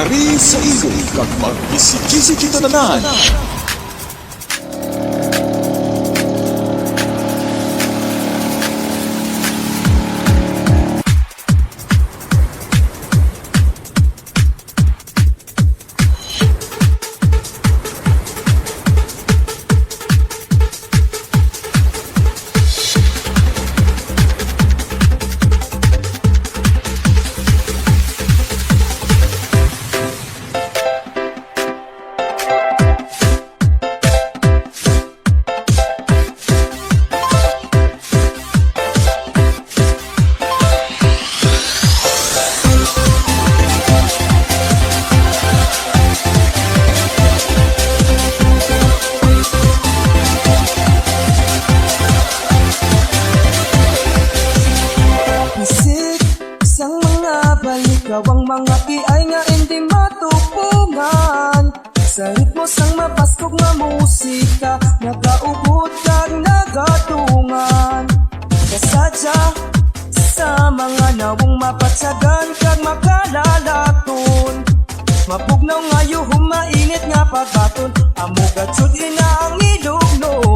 Kari sa iyo, kag magkisi-kisi kita tanan. Ikaw ang mga iay nga hindi matupungan sa ritmo sang mapaskog nga musika, nagaubot kag nagatungan. Kasadya sa mga nawong mapatsagan kag makalalaton, mapugnaw ngayo humainit nga pagbaton, amo gatsud ina ang ilugnon.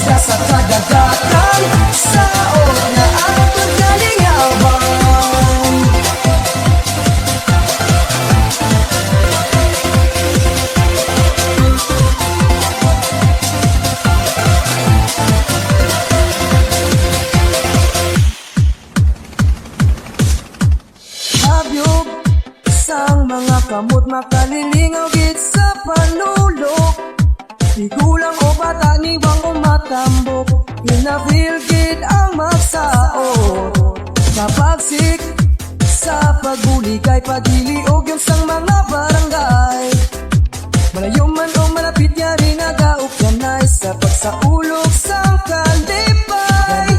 Sa kadagatan, saot na atong kalingawan. Habyog sang mga kamot makalilingaw gid sa panulok, tigulang o bata niwang umatambok, ina-feel gid ang magsaot. Kapagsik sa pagbuligay, pagiliog yung sang mga barangay, malayo man o malapit niya rin nagauk kanay sa pagsaulog sang kalipay.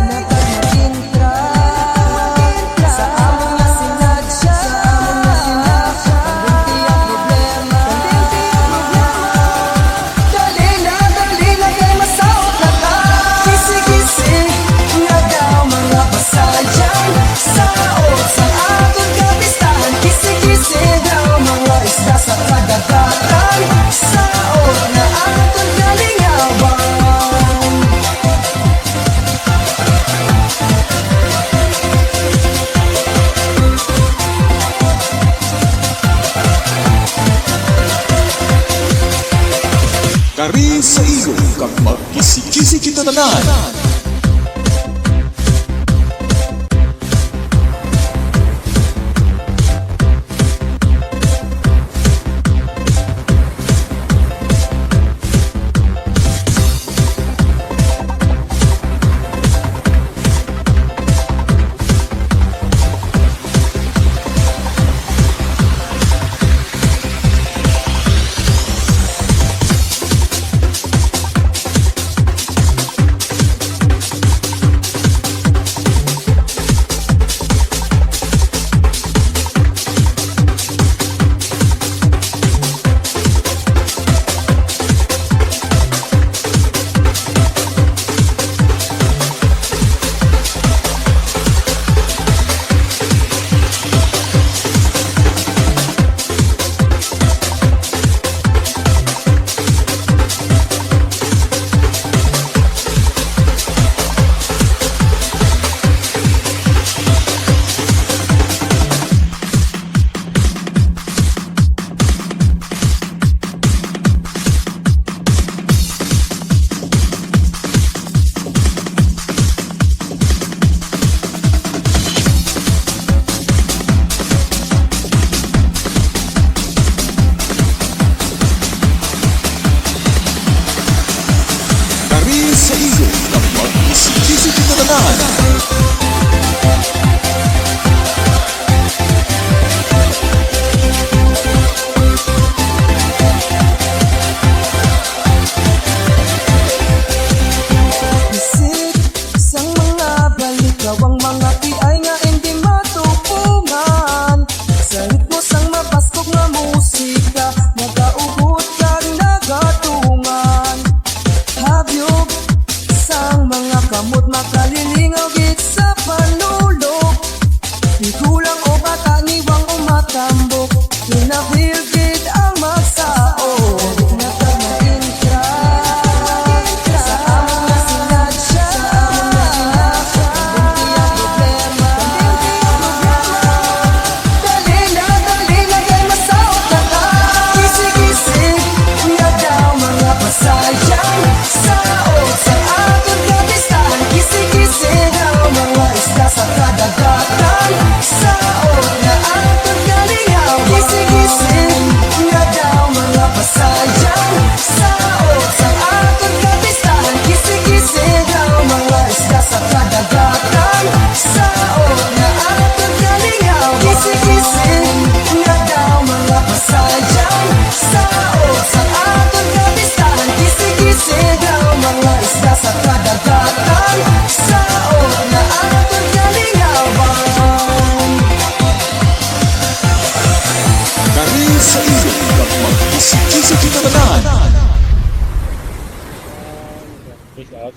Kari sa iyo, kag magkisi-kisi kita tanan.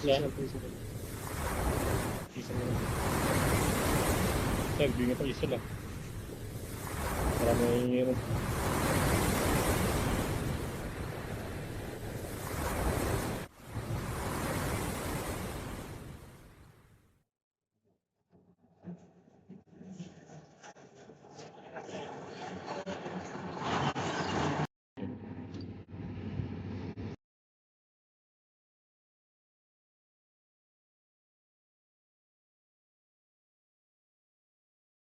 siya. Isa na. Sir, bigyan pa isa lang. Para may